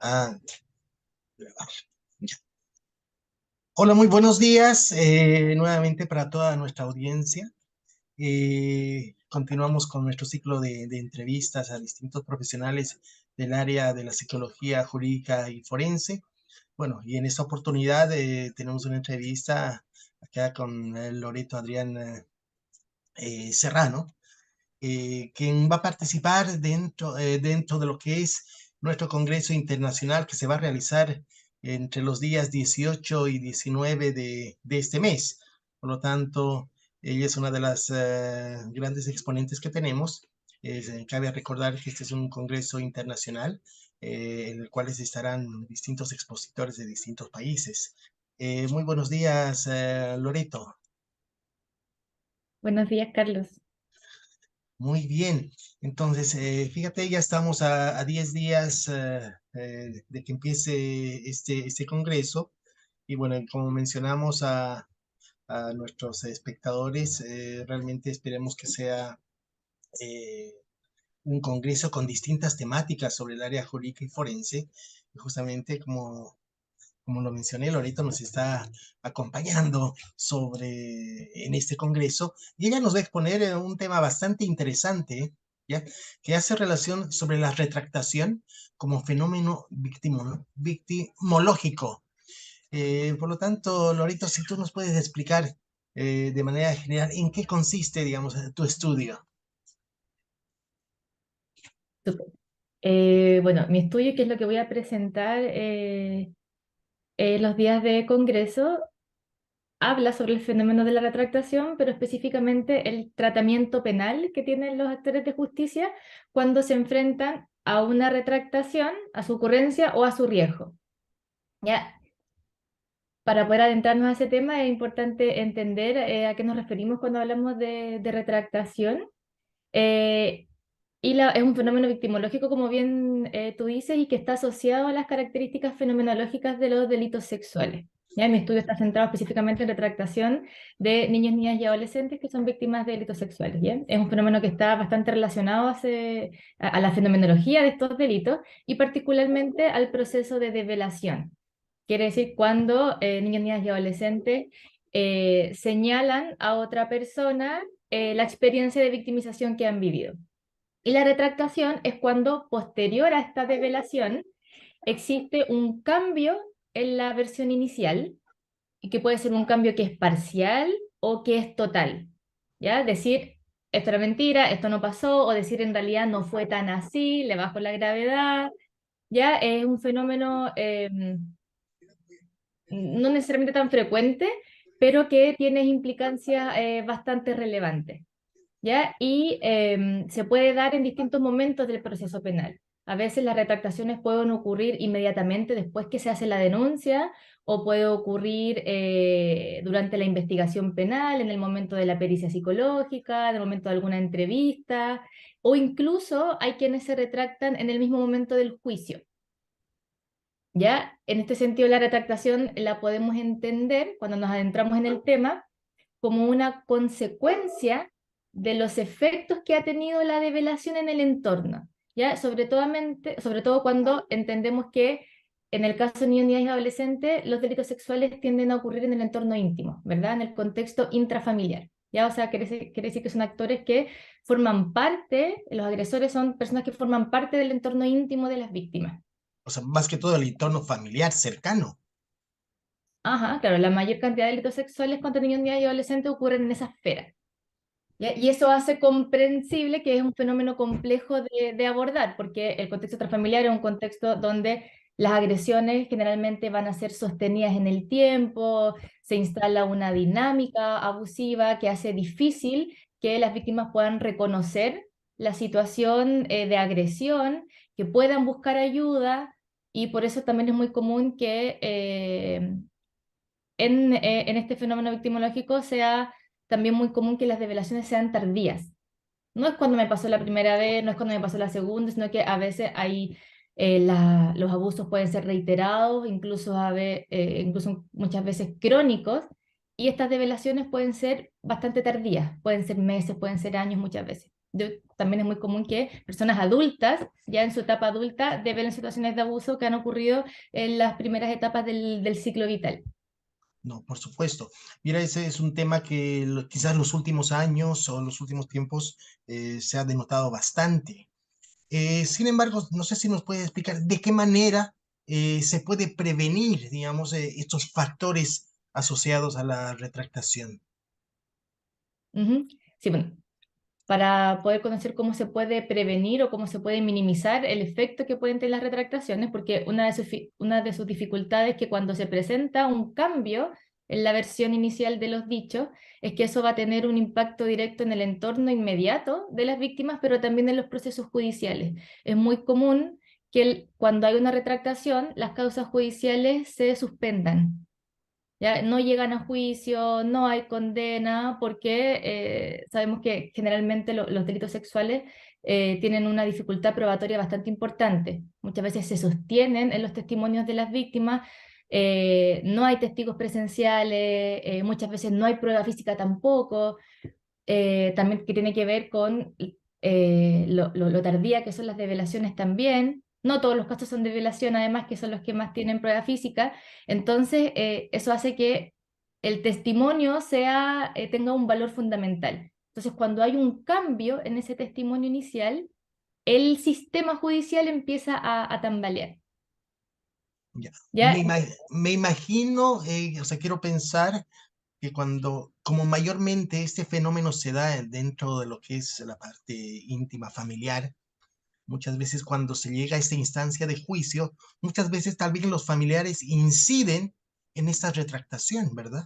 Ah, ya. Hola, muy buenos días nuevamente para toda nuestra audiencia. Continuamos con nuestro ciclo de entrevistas a distintos profesionales del área de la psicología jurídica y forense. Bueno, y en esta oportunidad tenemos una entrevista acá con Loreto Adrián Serrano, quien va a participar dentro de lo que es nuestro Congreso Internacional que se va a realizar entre los días 18 y 19 de este mes. Por lo tanto, ella es una de las grandes exponentes que tenemos. Cabe recordar que este es un Congreso Internacional en el cual estarán distintos expositores de distintos países. Muy buenos días, Loreto. Buenos días, Carlos. Muy bien. Entonces, fíjate, ya estamos a 10 días de que empiece este congreso. Y bueno, como mencionamos a nuestros espectadores, realmente esperemos que sea eh, un congreso con distintas temáticas sobre el área jurídica y forense. Y justamente como lo mencioné, Loreto nos está acompañando en este congreso y ella nos va a exponer un tema bastante interesante, ¿ya? Que hace relación sobre la retractación como fenómeno victimológico. Por lo tanto, Loreto, si tú nos puedes explicar de manera general en qué consiste, digamos, tu estudio. Súper. Bueno, mi estudio, que es lo que voy a presentar los días de congreso, habla sobre el fenómeno de la retractación, pero específicamente el tratamiento penal que tienen los actores de justicia cuando se enfrentan a una retractación, a su ocurrencia o a su riesgo. ¿Ya? Para poder adentrarnos a ese tema es importante entender a qué nos referimos cuando hablamos de retractación. Eh, es un fenómeno victimológico, como bien tú dices, y que está asociado a las características fenomenológicas de los delitos sexuales. ¿Ya? Mi estudio está centrado específicamente en retractación de niños, niñas y adolescentes que son víctimas de delitos sexuales. ¿Ya? Es un fenómeno que está bastante relacionado a la fenomenología de estos delitos y particularmente al proceso de develación. Quiere decir cuando niños, niñas y adolescentes señalan a otra persona la experiencia de victimización que han vivido. Y la retractación es cuando, posterior a esta develación, existe un cambio en la versión inicial, y que puede ser un cambio que es parcial o que es total. ¿Ya? Decir, esto era mentira, esto no pasó, o decir en realidad no fue tan así, le bajo la gravedad. Ya es un fenómeno no necesariamente tan frecuente, pero que tiene implicancias bastante relevantes. ¿Ya? Y se puede dar en distintos momentos del proceso penal. A veces las retractaciones pueden ocurrir inmediatamente después que se hace la denuncia o puede ocurrir durante la investigación penal, en el momento de la pericia psicológica, en el momento de alguna entrevista, o incluso hay quienes se retractan en el mismo momento del juicio. ¿Ya? En este sentido, la retractación la podemos entender cuando nos adentramos en el tema como una consecuencia de los efectos que ha tenido la develación en el entorno, ¿ya? Sobre todo cuando entendemos que en el caso de niños, niñas y adolescentes, los delitos sexuales tienden a ocurrir en el entorno íntimo, ¿verdad? En el contexto intrafamiliar, ¿ya? O sea, quiere decir que son actores que forman parte, los agresores son personas que forman parte del entorno íntimo de las víctimas. O sea, más que todo el entorno familiar cercano. Ajá, claro, la mayor cantidad de delitos sexuales contra niños, niñas y adolescentes ocurren en esa esfera. ¿Ya? Y eso hace comprensible que es un fenómeno complejo de abordar, porque el contexto transfamiliar es un contexto donde las agresiones generalmente van a ser sostenidas en el tiempo, se instala una dinámica abusiva que hace difícil que las víctimas puedan reconocer la situación de agresión, que puedan buscar ayuda, y por eso también es muy común que en este fenómeno victimológico sea también muy común que las revelaciones sean tardías. No es cuando me pasó la primera vez, no es cuando me pasó la segunda, sino que a veces los abusos pueden ser reiterados, incluso muchas veces crónicos, y estas revelaciones pueden ser bastante tardías, pueden ser meses, pueden ser años muchas veces. también es muy común que personas adultas, ya en su etapa adulta, develen situaciones de abuso que han ocurrido en las primeras etapas del ciclo vital. No, por supuesto. Mira, ese es un tema que quizás los últimos años o los últimos tiempos se ha denotado bastante. Sin embargo, no sé si nos puede explicar de qué manera se puede prevenir, digamos, estos factores asociados a la retractación. Ujú. Sí, bueno, para poder conocer cómo se puede prevenir o cómo se puede minimizar el efecto que pueden tener las retractaciones, porque una de sus dificultades es que cuando se presenta un cambio en la versión inicial de los dichos, es que eso va a tener un impacto directo en el entorno inmediato de las víctimas, pero también en los procesos judiciales. Es muy común que cuando hay una retractación, las causas judiciales se suspendan. Ya no llegan a juicio, no hay condena, porque sabemos que generalmente los delitos sexuales tienen una dificultad probatoria bastante importante. Muchas veces se sostienen en los testimonios de las víctimas, no hay testigos presenciales, muchas veces no hay prueba física tampoco, también que tiene que ver con lo tardía que son las develaciones también. No todos los casos son de violación, además, que son los que más tienen prueba física. Entonces, eso hace que el testimonio tenga un valor fundamental. Entonces, cuando hay un cambio en ese testimonio inicial, el sistema judicial empieza a tambalear. Ya. ¿Ya? Me imagino, o sea, quiero pensar que cuando, como mayormente este fenómeno se da dentro de lo que es la parte íntima familiar, muchas veces cuando se llega a esta instancia de juicio, muchas veces tal vez los familiares inciden en esta retractación, ¿verdad?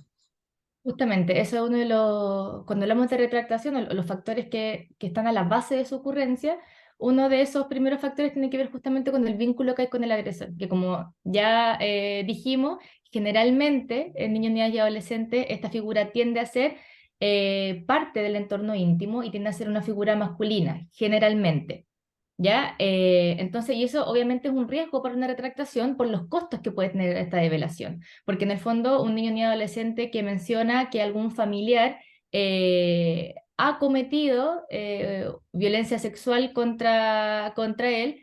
Justamente, eso es uno de los, cuando hablamos de retractación, o los factores que están a la base de su ocurrencia, uno de esos primeros factores tiene que ver justamente con el vínculo que hay con el agresor, que como ya dijimos, generalmente en niños, niñas y adolescentes esta figura tiende a ser parte del entorno íntimo y tiende a ser una figura masculina, generalmente. ¿Ya? Entonces, y eso obviamente es un riesgo para una retractación por los costos que puede tener esta develación, porque en el fondo un niño ni adolescente que menciona que algún familiar ha cometido violencia sexual contra él,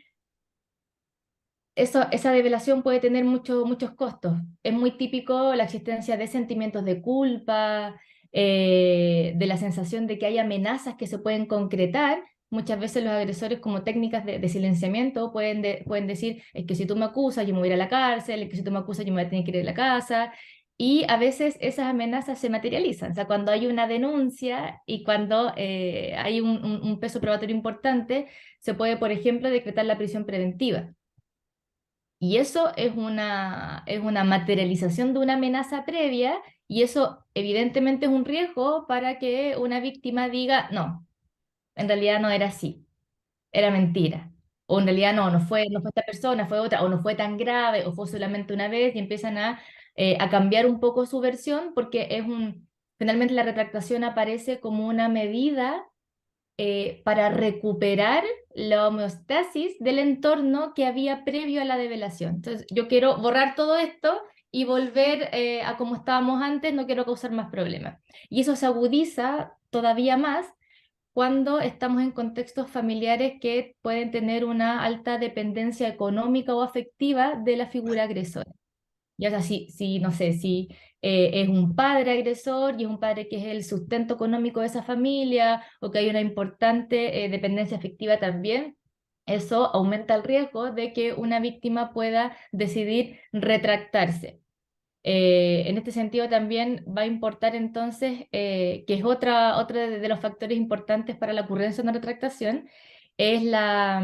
esa develación puede tener muchos costos. Es muy típico la existencia de sentimientos de culpa, de la sensación de que hay amenazas que se pueden concretar. Muchas veces los agresores, como técnicas de silenciamiento, pueden decir, es que si tú me acusas, yo me voy a ir a la cárcel, es que si tú me acusas, yo me voy a tener que ir a la casa. Y a veces esas amenazas se materializan, o sea, cuando hay una denuncia y cuando hay un peso probatorio importante, se puede, por ejemplo, decretar la prisión preventiva. Y eso es una materialización de una amenaza previa y eso evidentemente es un riesgo para que una víctima diga, no, en realidad no era así, era mentira. O en realidad no fue esta persona, fue otra, o no fue tan grave, o fue solamente una vez y empiezan a cambiar un poco su versión porque finalmente la retractación aparece como una medida para recuperar la homeostasis del entorno que había previo a la develación. Entonces, yo quiero borrar todo esto y volver a como estábamos antes, no quiero causar más problemas. Y eso se agudiza todavía más cuando estamos en contextos familiares que pueden tener una alta dependencia económica o afectiva de la figura agresora. Ya sea, no sé, si es un padre agresor y es un padre que es el sustento económico de esa familia o que hay una importante dependencia afectiva también, eso aumenta el riesgo de que una víctima pueda decidir retractarse. En este sentido también va a importar entonces, que es otro de los factores importantes para la ocurrencia de una retractación, es la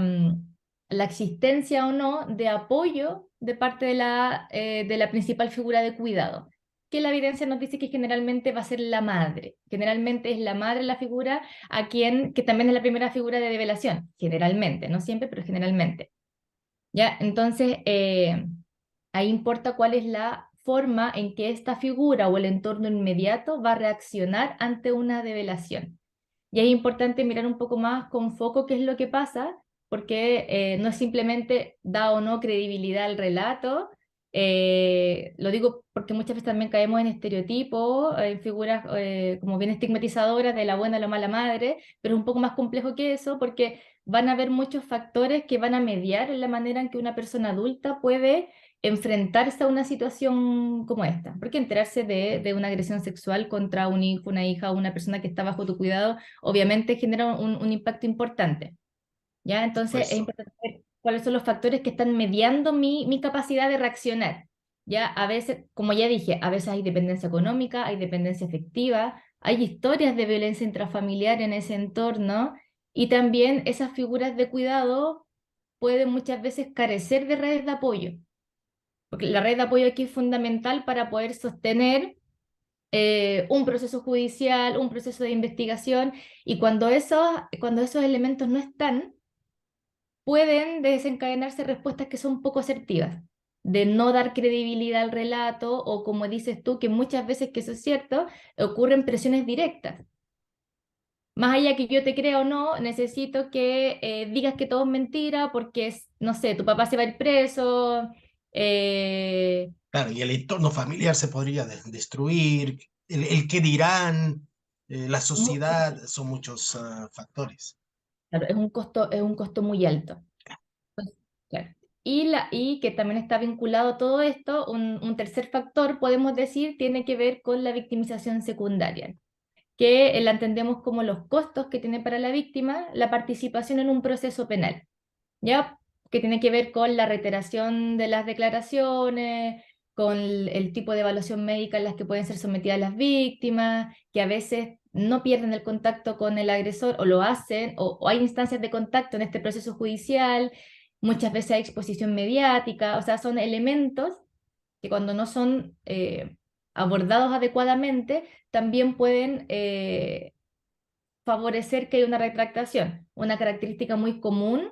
existencia o no de apoyo de parte de la principal figura de cuidado, que la evidencia nos dice que generalmente va a ser la madre. Generalmente es la madre la figura que también es la primera figura de develación, generalmente, no siempre, pero generalmente. ¿Ya? Entonces, ahí importa cuál es la forma en que esta figura o el entorno inmediato va a reaccionar ante una develación. Y es importante mirar un poco más con foco qué es lo que pasa, porque no es simplemente da o no credibilidad al relato, Lo digo porque muchas veces también caemos en estereotipos, en figuras como bien estigmatizadoras de la buena o la mala madre, pero es un poco más complejo que eso porque van a haber muchos factores que van a mediar en la manera en que una persona adulta puede enfrentarse a una situación como esta. Porque enterarse de una agresión sexual contra un hijo, una hija o una persona que está bajo tu cuidado, obviamente genera un impacto importante. ¿Ya? Entonces es Puesto. importante ver cuáles son los factores que están mediando mi capacidad de reaccionar. ¿Ya? A veces, como ya dije, a veces hay dependencia económica, hay dependencia afectiva, hay historias de violencia intrafamiliar en ese entorno y también esas figuras de cuidado pueden muchas veces carecer de redes de apoyo, porque la red de apoyo aquí es fundamental para poder sostener un proceso judicial, un proceso de investigación y cuando esos elementos no están, pueden desencadenarse respuestas que son poco asertivas, de no dar credibilidad al relato o como dices tú, que muchas veces, que eso es cierto, ocurren presiones directas. Más allá que yo te crea o no, necesito que digas que todo es mentira porque, no sé, tu papá se va a ir preso. eh, Claro, y el entorno familiar se podría destruir, el qué dirán, la mu- sociedad, son muchos factores. claro, es un costo muy alto. Entonces, claro. Y que también está vinculado a todo esto, un tercer factor, podemos decir, tiene que ver con la victimización secundaria, que la entendemos como los costos que tiene para la víctima la participación en un proceso penal, ¿ya? Que tiene que ver con la reiteración de las declaraciones, con el tipo de evaluación médica en las que pueden ser sometidas las víctimas, que a veces no pierden el contacto con el agresor o lo hacen, o hay instancias de contacto en este proceso judicial, muchas veces hay exposición mediática, o sea, son elementos que cuando no son abordados adecuadamente, también pueden favorecer que haya una retractación. Una característica muy común,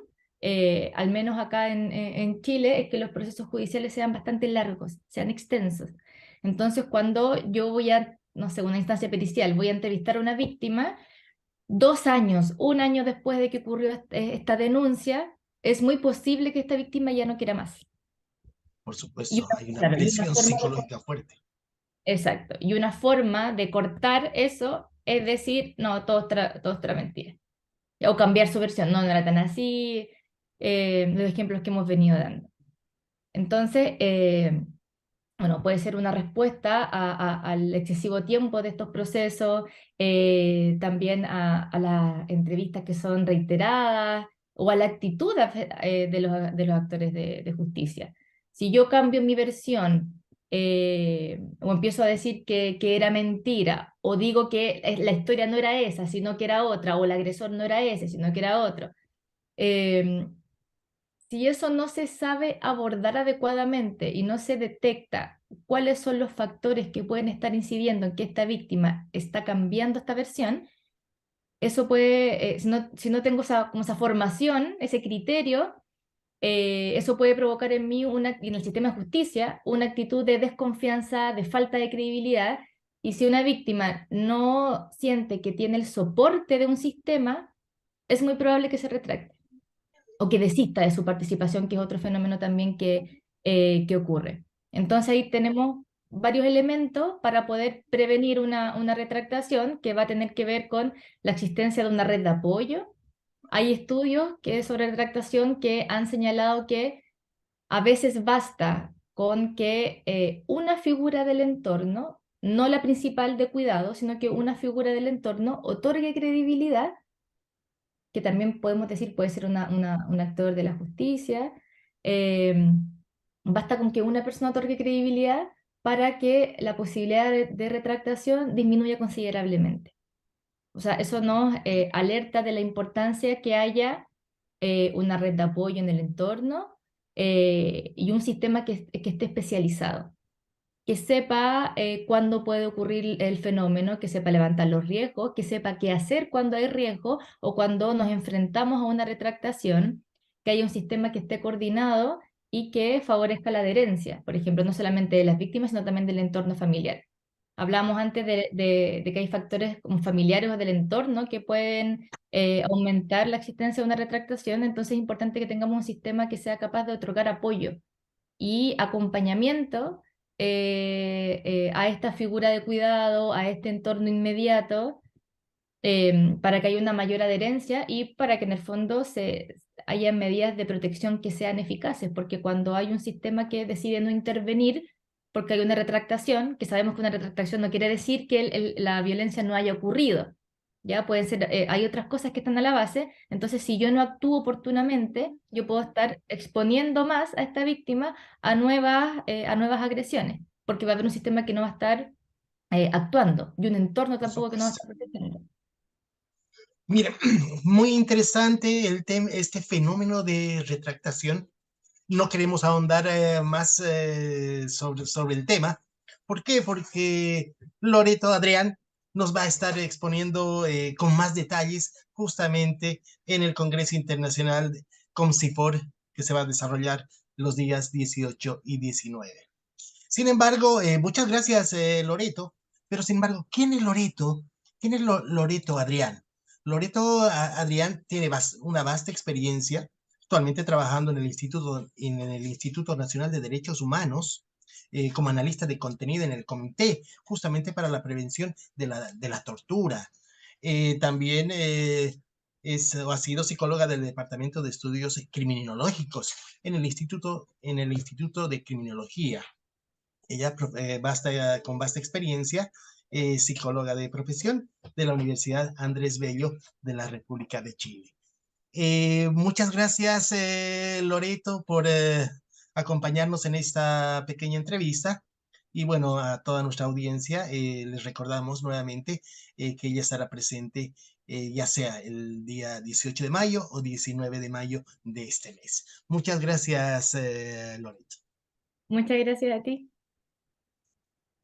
al menos acá en Chile, es que los procesos judiciales sean bastante largos, sean extensos. Entonces, cuando yo voy a, no sé, una instancia pericial, voy a entrevistar a una víctima, 2 años, un año después de que ocurrió esta denuncia, es muy posible que esta víctima ya no quiera más. Por Y supuesto, una, hay una claro, y una presión forma psicológica fuerte. exacto. Y una forma de cortar eso es decir, no, todo es otra mentira. O cambiar su versión, no, no era tan así, los ejemplos que hemos venido dando. Entonces, bueno, puede ser una respuesta al excesivo tiempo de estos procesos, también a las entrevistas que son reiteradas o a la actitud de los actores de justicia. Si yo cambio mi versión o empiezo a decir que era mentira o digo que la historia no era esa, sino que era otra, o el agresor no era ese, sino que era otro, eh, si eso no se sabe abordar adecuadamente y no se detecta cuáles son los factores que pueden estar incidiendo en que esta víctima está cambiando esta versión, eso puede, si no tengo como esa formación, ese criterio, eso puede provocar en mí, en el sistema de justicia, una actitud de desconfianza, de falta de credibilidad. Y si una víctima no siente que tiene el soporte de un sistema, es muy probable que se retracte o que desista de su participación, que es otro fenómeno también que ocurre. Entonces ahí tenemos varios elementos para poder prevenir una retractación que va a tener que ver con la existencia de una red de apoyo. Hay estudios sobre retractación que han señalado que a veces basta con que una figura del entorno, no la principal de cuidado, sino que una figura del entorno otorgue credibilidad, que también podemos decir puede ser un actor de la justicia. eh, Basta con que una persona otorgue credibilidad para que la posibilidad de retractación disminuya considerablemente. O sea, eso nos alerta de la importancia que haya una red de apoyo en el entorno y un sistema que esté especializado, que sepa cuándo puede ocurrir el fenómeno, que sepa levantar los riesgos, que sepa qué hacer cuando hay riesgo o cuando nos enfrentamos a una retractación, que haya un sistema que esté coordinado y que favorezca la adherencia, por ejemplo, no solamente de las víctimas, sino también del entorno familiar. Hablamos antes de que hay factores como familiares o del entorno que pueden aumentar la existencia de una retractación, entonces es importante que tengamos un sistema que sea capaz de otorgar apoyo y acompañamiento a esta figura de cuidado, a este entorno inmediato, para que haya una mayor adherencia y para que en el fondo haya medidas de protección que sean eficaces, porque cuando hay un sistema que decide no intervenir, porque hay una retractación, que sabemos que una retractación no quiere decir que la violencia no haya ocurrido. Ya pueden ser, hay otras cosas que están a la base, entonces si yo no actúo oportunamente, yo puedo estar exponiendo más a esta víctima a nuevas agresiones, porque va a haber un sistema que no va a estar actuando y un entorno Por tampoco que no va a supuesto. estar protegiendo. Mira, muy interesante este fenómeno de retractación. No queremos ahondar más sobre el tema. ¿Por qué? Porque Loreto Adrián nos va a estar exponiendo con más detalles justamente en el Congreso Internacional COMCIFOR que se va a desarrollar los días 18 y 19. Sin embargo, muchas gracias, Loreto. Pero sin embargo, ¿quién es Loreto? ¿Quién es Loreto Adrián? Loreto Adrián tiene una vasta experiencia, actualmente trabajando en el Instituto Nacional de Derechos Humanos, como analista de contenido en el Comité, justamente para la prevención de la tortura. También ha sido psicóloga del Departamento de Estudios Criminológicos en el Instituto de Criminología. Ella con vasta experiencia, psicóloga de profesión de la Universidad Andrés Bello de la República de Chile. Muchas gracias, Loreto, por acompañarnos en esta pequeña entrevista. Y bueno, a toda nuestra audiencia les recordamos nuevamente que ella estará presente ya sea el día 18 de mayo o 19 de mayo de este mes. Muchas gracias, Loreto. Muchas gracias a ti.